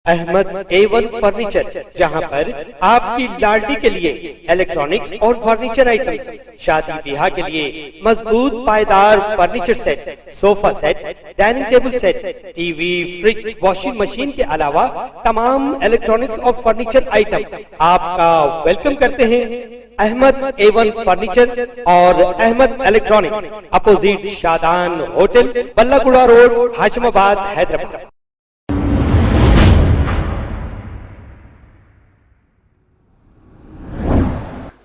Ahmad A1 furniture, जहां पर आपकी लाडली के लिए इलेक्ट्रॉनिक्स और फर्नीचर आइटम्स, शादी ब्याह के लिए मजबूत पायदार furniture set, sofa set, dining table set, TV, fridge, washing machine के अलावा तमाम इलेक्ट्रॉनिक्स और फर्नीचर आइटम आपका वेलकम करते हैं। अहमद A1 फर्नीचर और Ahmed electronics, opposite Shadan hotel, Ballaguda road, Hashimabad, Hyderabad.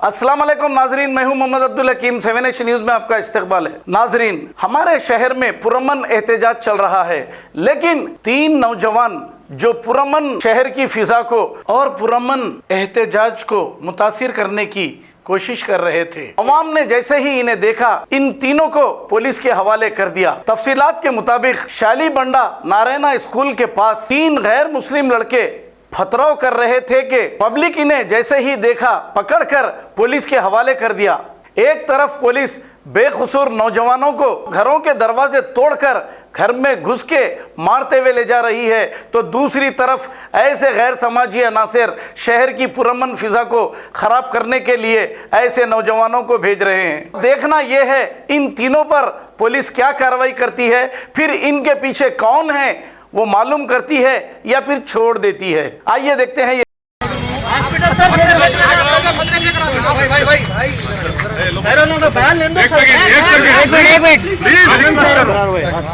अस्सलाम वालेकुम नाजरीन, मैं हूं मोहम्मद अब्दुल हकीम। 7H न्यूज में आपका इस्तकबाल है। नाजरीन, हमारे शहर में पुरअमन एहतजाज चल रहा है, लेकिन 3 नौजवान जो पुरअमन शहर की फिजा को और पुरअमन एहतजाज को मुतासिर करने की कोशिश कर रहे थे। अवाम ने जैसे ही इन्हें देखा, इन तीनों को पुलिस के हवाले कर दिया। तफसीलात के मुताबिक शाली बंडा नारायणा स्कूल के पास 3 गैर मुस्लिम लड़के फतराव कर रहे थे कि पब्लिक इन्हें जैसे ही देखा पकड़कर पुलिस के हवाले कर दिया। एक तरफ पुलिस बेकसूर नौजवानों को घरों के दरवाजे तोड़कर घर में घुस के मारते हुए ले जा रही है, तो दूसरी तरफ ऐसे गैर समाजी अनासिर शहर की पुरअमन फिजा को खराब करने के लिए ऐसे नौजवानों को भेज रहे हैं। देखना यह है इन तीनों पर पुलिस क्या कार्रवाई करती है, फिर इनके पीछे कौन है वो मालूम करती है या फिर छोड़ देती है। आइए देखते हैं।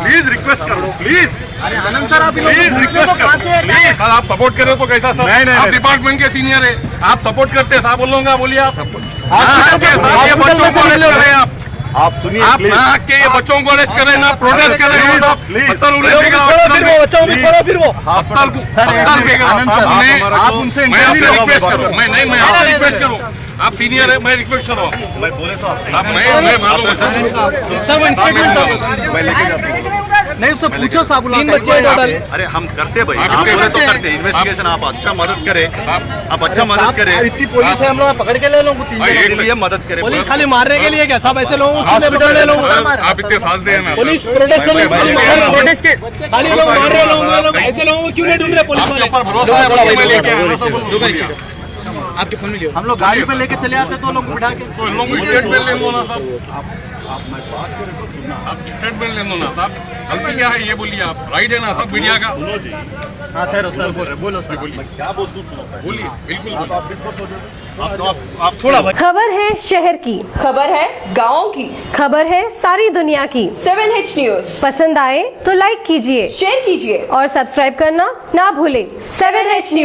प्लीज रिक्वेस्ट करो, प्लीज रिक्वेस्ट करो, प्लीज। आप सपोर्ट कर रहे हो तो कैसा सर? नहीं, आप डिपार्टमेंट के सीनियर है, आप सपोर्ट करते हैं, साहब बोलूंगा, बोलिए आप। ये बच्चों को अरेस्ट कर रहे हैं आप सुनिए, आप ना के ये बच्चों को अरेस्ट करें, ना प्रोटेस्ट करें, पत्थर उड़ेगा, बच्चों को छोड़ो, फिर वो पत्थर फेंकेगा। आप उनसे रिक्वेस्ट करो, मैं आपसे रिक्वेस्ट करूँ, आप सीनियर है, मैं रिक्वेस्ट कर रहा हूँ। मैं बोले मैं मालूम नहीं, उससे पूछो साहब। 3 बच्चे टोटल। अरे हम करते भाई, आप बोले तो करते इन्वेस्टिगेशन। आप अच्छा मदद करें, आप अच्छा मदद करें। इतनी पुलिस है, हम लोग पकड़ के ले लोगों को, इसलिए मदद करें। पुलिस खाली मारने के लिए क्या सब ऐसे लोगों को ले लो? आप इतने साल से हैं, पुलिस प्रोटेस्ट खाली लोग मार रहे लोग, ऐसे लोगों को क्यों नहीं ढूंढ रहे पुलिस वाले? आपके फोन में लियो, हम लोग गाड़ी पे लेके चले आते तो लोग बिठा के, तो लोग स्टेटमेंट ले लो ना साहब। आप स्टेटमेंट ले लो ना साहब। गलती क्या है ये बोलिए, आप राइट है ना सब मीडिया का। हाँ ठहरो सर, बोलो सर, बोलिए क्या बोलिए, बिल्कुल आप थोड़ा। खबर है शहर की, खबर है गाँव की, खबर है सारी दुनिया की। 7H न्यूज पसंद आए तो लाइक कीजिए, शेयर कीजिए और सब्सक्राइब करना ना भूलें। 7H news.